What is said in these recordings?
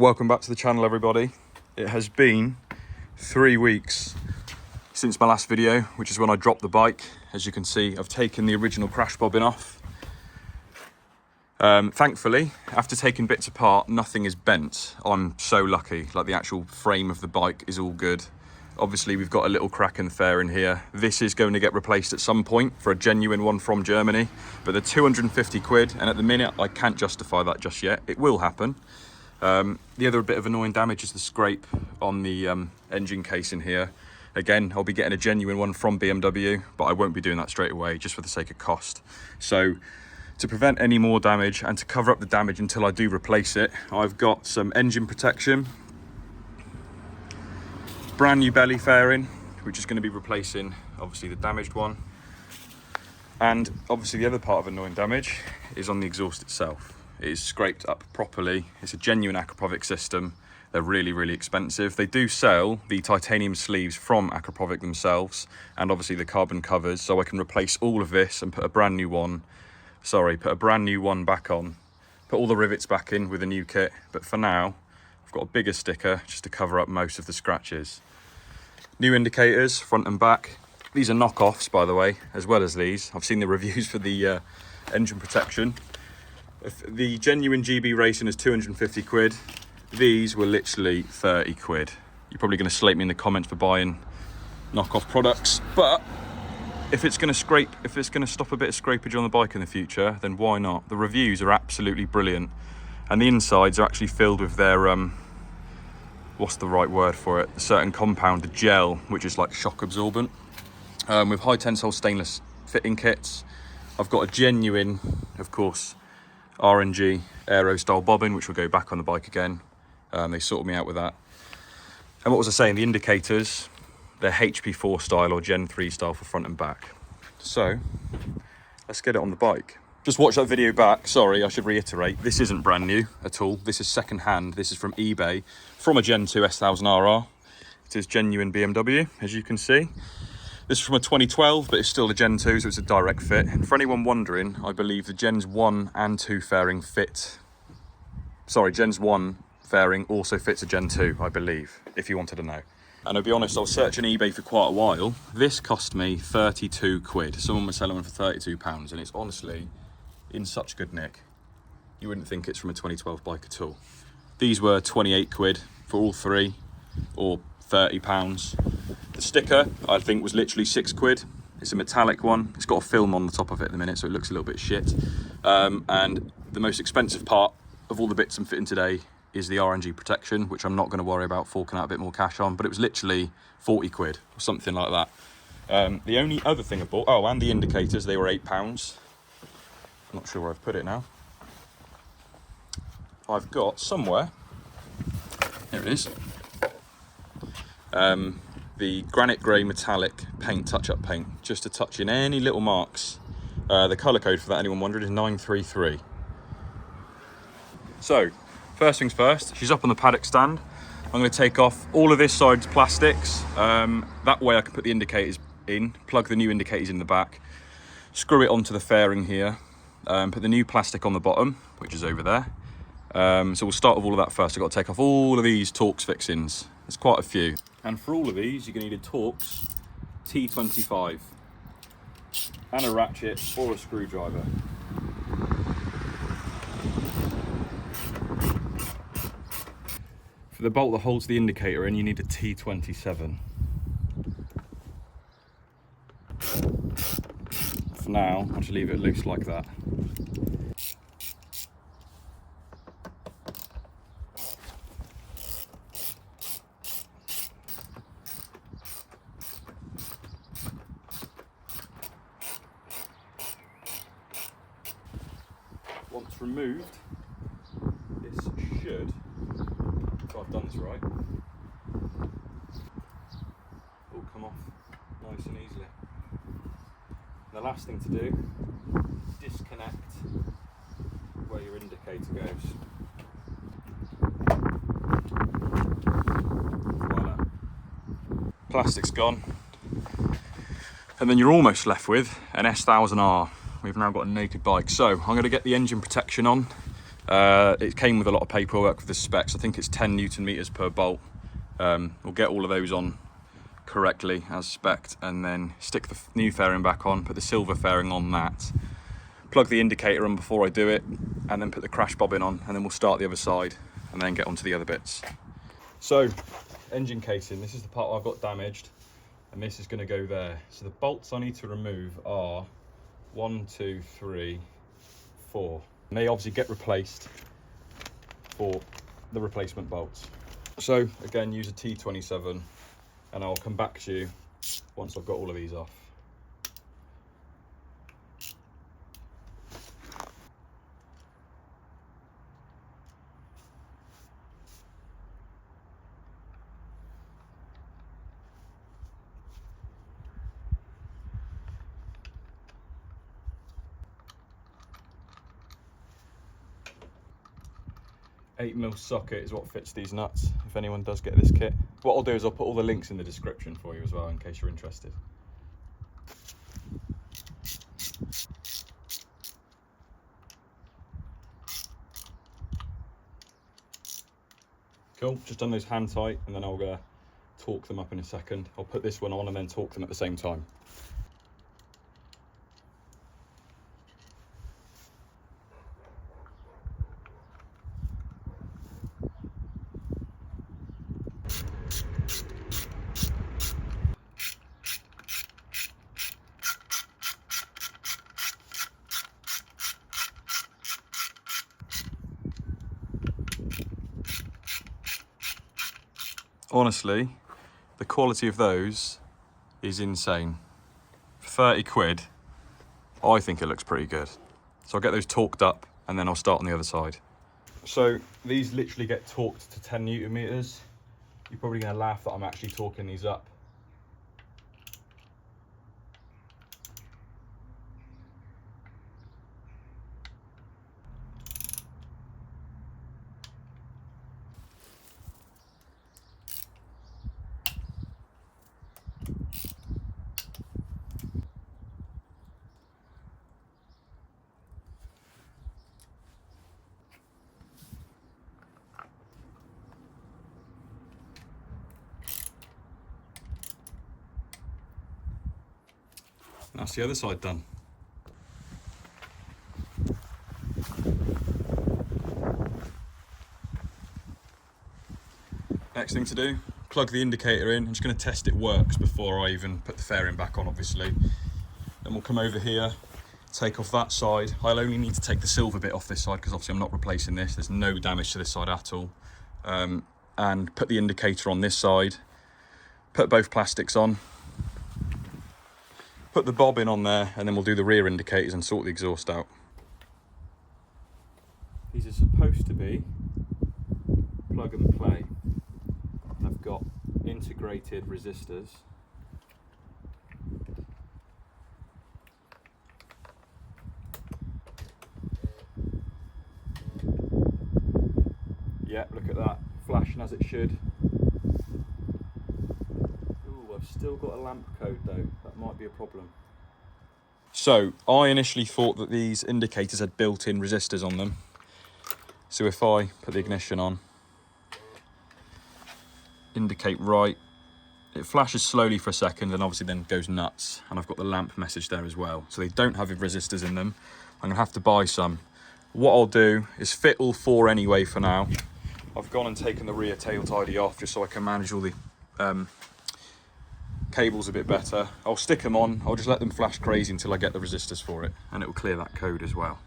Welcome back to the channel, everybody. It has been 3 weeks since my last video, which is when I dropped the bike. As you can see, I've taken the original crash bobbin off. Thankfully, after taking bits apart, nothing is bent. I'm so lucky. Like, the actual frame of the bike is all good. Obviously, we've got a little crack in the fairing here. This is going to get replaced at some point for a genuine one from Germany, but they're 250 quid, and at the minute I can't justify that just yet. It will happen. The other bit of annoying damage is the scrape on the engine case in here. Again, I'll be getting a genuine one from BMW, but I won't be doing that straight away just for the sake of cost. So to prevent any more damage and to cover up the damage until I do replace it, I've got some engine protection, brand new belly fairing, which is going to be replacing obviously the damaged one. And obviously the other part of annoying damage is on the exhaust itself. It is scraped up properly. It's a genuine Akrapovic system. They're really, really expensive. They do sell the titanium sleeves from Akrapovic themselves, and obviously the carbon covers, so I can replace all of this and put a brand new one back on, put all the rivets back in with a new kit. But for now, I've got a bigger sticker just to cover up most of the scratches. New indicators, front and back. These are knockoffs, by the way, as well as these. I've seen the reviews for the engine protection. The genuine GB Racing is 250 quid. These were literally 30 quid. You're probably going to slate me in the comments for buying knockoff products, but if it's going to stop a bit of scrapage on the bike in the future, then why not? The reviews are absolutely brilliant, and the insides are actually filled with their what's the right word for it? A certain compound, the gel, which is like shock absorbent, with high tensile stainless fitting kits. I've got a genuine, of course, RNG aero style bobbin, which will go back on the bike again. They sorted me out with that. And what was I saying? The indicators, they're HP4 style or Gen 3 style for front and back. So let's get it on the bike. Just watch that video back. Sorry, I should reiterate, this isn't brand new at all. This is second hand. This is from eBay, from a Gen 2 S1000Rr. It is genuine BMW, as you can see. This is from a 2012, but it's still a Gen 2, so it's a direct fit. And for anyone wondering, I believe the Gens 1 and 2 fairing Gens 1 fairing also fits a Gen 2, I believe, if you wanted to know. And I'll be honest, I was searching eBay for quite a while. This cost me 32 quid. Someone was selling them for 32 pounds, and it's honestly in such good nick. You wouldn't think it's from a 2012 bike at all. These were 28 quid for all three, or 30 pounds. The sticker, I think, was literally 6 quid. It's a metallic one. It's got a film on the top of it at the minute, so it looks a little bit shit. And the most expensive part of all the bits I'm fitting today is the RNG protection, which I'm not going to worry about forking out a bit more cash on, but it was literally 40 quid or something like that. The only other thing I bought, oh, and the indicators, they were £8. I'm not sure where I've put it now. I've got somewhere, here it is, the granite grey metallic paint, touch-up paint, just to touch in any little marks. The colour code for that, anyone wondering, is 933. So, first things first, she's up on the paddock stand. I'm going to take off all of this side's plastics. That way I can put the indicators in, plug the new indicators in the back, screw it onto the fairing here, put the new plastic on the bottom, which is over there. So we'll start with all of that first. I've got to take off all of these Torx fixings. There's quite a few. And for all of these, you're going to need a Torx T25 and a ratchet or a screwdriver. For the bolt that holds the indicator in, you need a T27. For now, I'll just leave it loose like that. Once removed, this should, if I've done this right, all come off nice and easily. And the last thing to do, disconnect where your indicator goes. Voila. Plastic's gone. And then you're almost left with an S1000Rr. We've now got a naked bike. So I'm going to get the engine protection on It came with a lot of paperwork with the specs. I think it's 10 Newton meters per bolt. We'll get all of those on correctly as spec'd, and then stick the new fairing back on, put the silver fairing on that, plug the indicator on before I do it, and then put the crash bobbin on, and then we'll start the other side and then get onto the other bits. So, engine casing, this is the part I've got damaged, and this is going to go there. So the bolts I need to remove are 1, 2, 3, 4. And they obviously get replaced for the replacement bolts. So again, use a T27, and I'll come back to you once I've got all of these off. .8mm socket is what fits these nuts, if anyone does get this kit. What I'll do is I'll put all the links in the description for you as well, in case you're interested. Cool, just done those hand tight, and then I'll torque them up in a second. I'll put this one on and then torque them at the same time. Honestly, the quality of those is insane. For 30 quid, I think it looks pretty good. So I'll get those torqued up and then I'll start on the other side. So these literally get torqued to 10 Newton meters. You're probably gonna laugh that I'm actually torquing these up. That's the other side done. Next thing to do, plug the indicator in. I'm just going to test it works before I even put the fairing back on, obviously. Then we'll come over here, take off that side. I'll only need to take the silver bit off this side because obviously I'm not replacing this. There's no damage to this side at all. And put the indicator on this side. Put both plastics on. Put the bobbin on there, and then we'll do the rear indicators and sort the exhaust out. These are supposed to be plug and play. I've got integrated resistors. Yeah, look at that, flashing as it should. Ooh, I've still got a lamp code though, that might be a problem. So, I initially thought that these indicators had built-in resistors on them. So if I put the ignition on, indicate right, it flashes slowly for a second and obviously then goes nuts. And I've got the lamp message there as well. So they don't have resistors in them. I'm gonna have to buy some. What I'll do is fit all four anyway for now. I've gone and taken the rear tail tidy off just so I can manage all the cables a bit better. I'll stick them on, I'll just let them flash crazy until I get the resistors for it, and it will clear that code as well.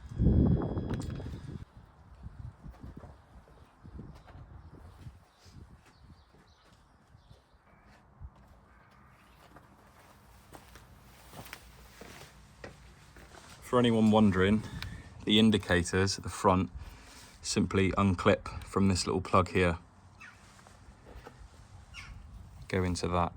For anyone wondering, the indicators at the front simply unclip from this little plug here. Go into that.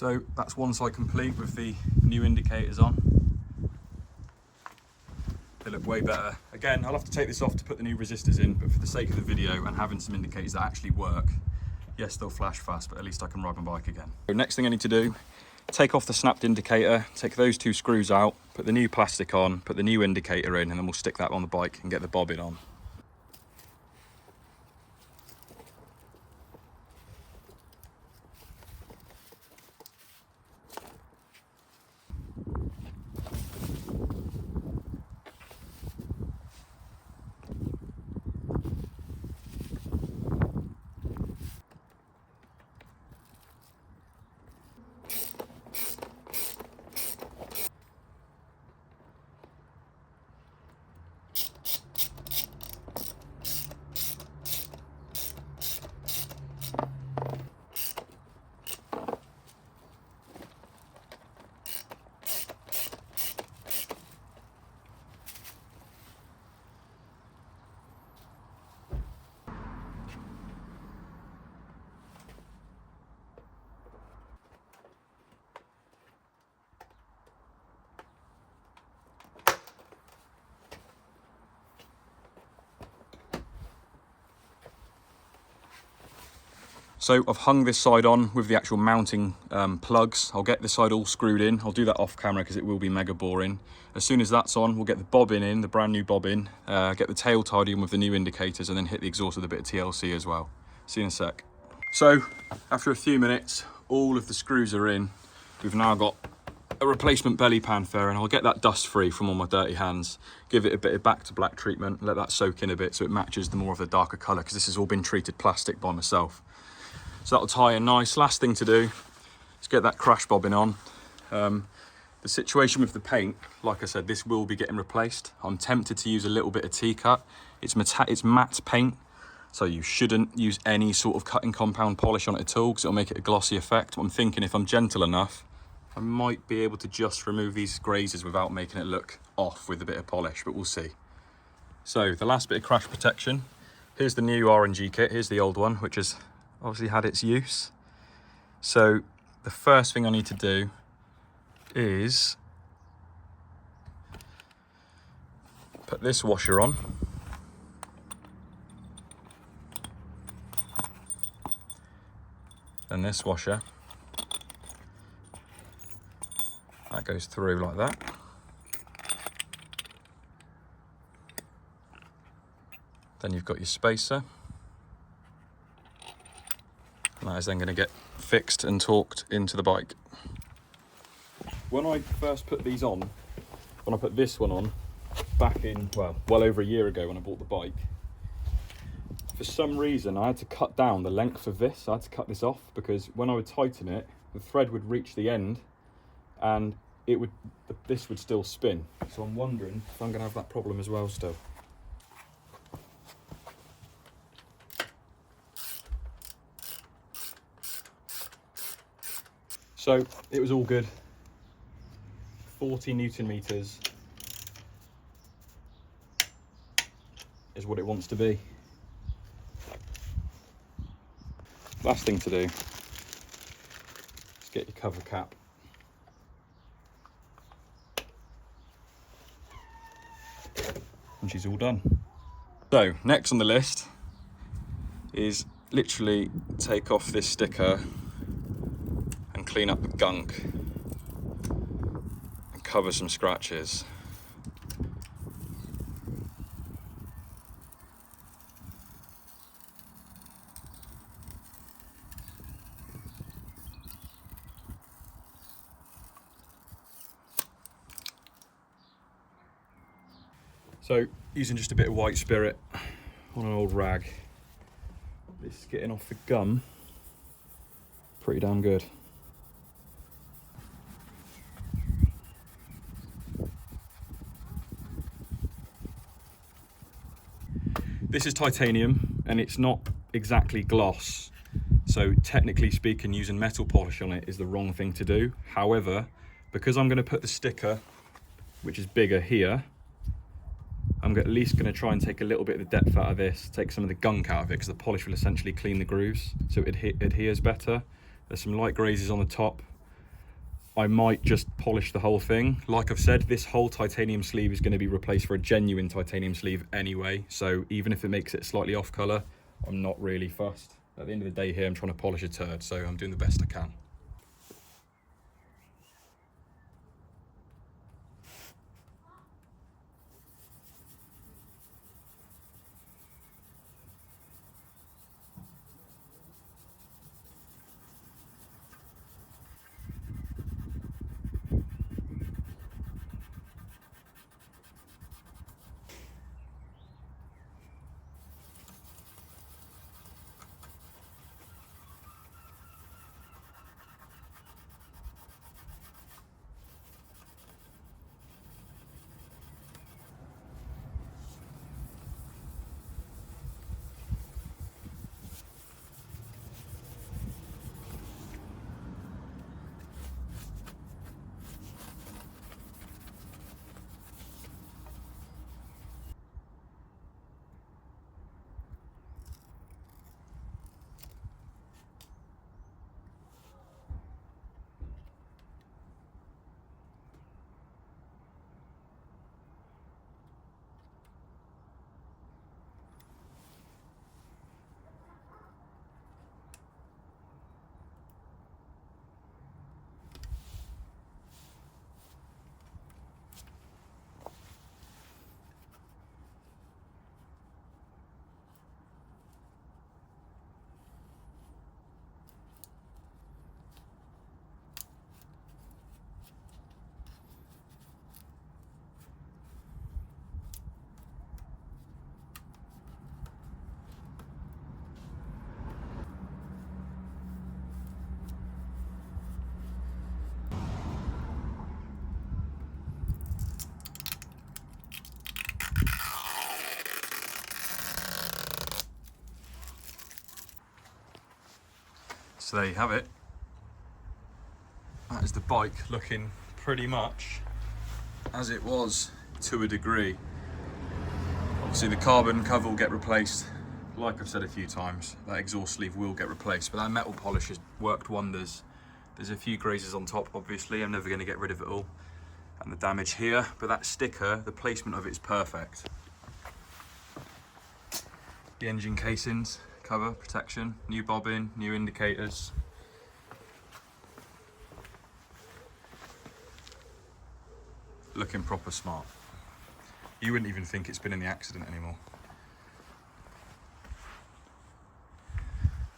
So that's one side complete with the new indicators on. They look way better. Again, I'll have to take this off to put the new resistors in, but for the sake of the video and having some indicators that actually work, yes, they'll flash fast, but at least I can ride my bike again. So next thing I need to do, take off the snapped indicator, take those two screws out, put the new plastic on, put the new indicator in, and then we'll stick that on the bike and get the bobbin on. So I've hung this side on with the actual mounting plugs. I'll get this side all screwed in. I'll do that off camera because it will be mega boring. As soon as that's on, we'll get the bobbin in, the brand new bobbin, get the tail tied in with the new indicators, and then hit the exhaust with a bit of TLC as well. See you in a sec. So after a few minutes, all of the screws are in. We've now got a replacement belly pan fairing. I'll get that dust free from all my dirty hands, give it a bit of back to black treatment, let that soak in a bit so it matches the more of the darker colour, because this has all been treated plastic by myself. So that'll tie in nice. Last thing to do is get that crash bobbin on. The situation with the paint, like I said, this will be getting replaced. I'm tempted to use a little bit of T-cut. It's matte paint, so you shouldn't use any sort of cutting compound polish on it at all because it'll make it a glossy effect. I'm thinking if I'm gentle enough, I might be able to just remove these grazes without making it look off with a bit of polish, but we'll see. So the last bit of crash protection. Here's the new RNG kit. Here's the old one, which has obviously had its use. So the first thing I need to do is put this washer on. Then this washer. That goes through like that. Then you've got your spacer. And that is then going to get fixed and torqued into the bike. When I first put these on, when I put this one on, back in, well over a year ago when I bought the bike, for some reason I had to cut down the length of this. I had to cut this off because when I would tighten it, the thread would reach the end and this would still spin. So I'm wondering if I'm going to have that problem as well still. So it was all good. 40 Newton meters is what it wants to be. Last thing to do is get your cover cap. And she's all done. So next on the list is literally take off this sticker and clean up the gunk and cover some scratches. So using just a bit of white spirit on an old rag, it's getting off the gum pretty damn good. This is titanium and it's not exactly gloss, so technically speaking using metal polish on it is the wrong thing to do. However, because I'm going to put the sticker, which is bigger here, I'm at least going to try and take a little bit of the depth out of this, take some of the gunk out of it, because the polish will essentially clean the grooves so it adheres better. There's some light grazes on the top. I might just polish the whole thing. Like I've said, this whole titanium sleeve is going to be replaced for a genuine titanium sleeve anyway, so even if it makes it slightly off colour, I'm not really fussed. At the end of the day here, I'm trying to polish a turd, so I'm doing the best I can. So there you have it. That is the bike looking pretty much as it was to a degree. Obviously the carbon cover will get replaced. Like I've said a few times, that exhaust sleeve will get replaced, but that metal polish has worked wonders. There's a few grazes on top, obviously. I'm never going to get rid of it all. And the damage here, but that sticker, the placement of it is perfect. The engine casings, cover, protection, new bobbin, new indicators. Looking proper smart. You wouldn't even think it's been in the accident anymore.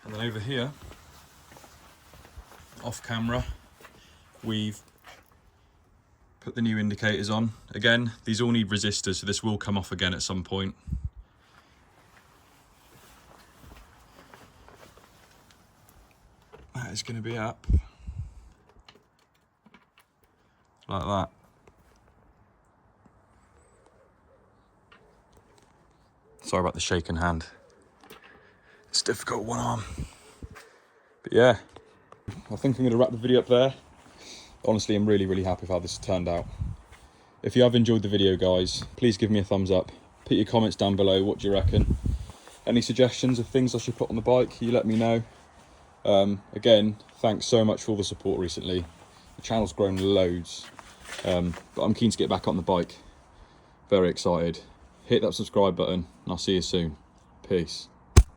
And then over here, off camera, we've put the new indicators on. Again, these all need resistors, so this will come off again at some point. That is going to be up like that. Sorry about the shaking hand. It's difficult with one arm. But yeah, I think I'm going to wrap the video up there. Honestly, I'm really happy with how this turned out. If you have enjoyed the video, guys, please give me a thumbs up. Put your comments down below. What do you reckon? Any suggestions of things I should put on the bike, you let me know. Again, thanks so much for all the support recently. The channel's grown loads, but I'm keen to get back on the bike. Very excited. Hit that subscribe button and I'll see you soon. Peace.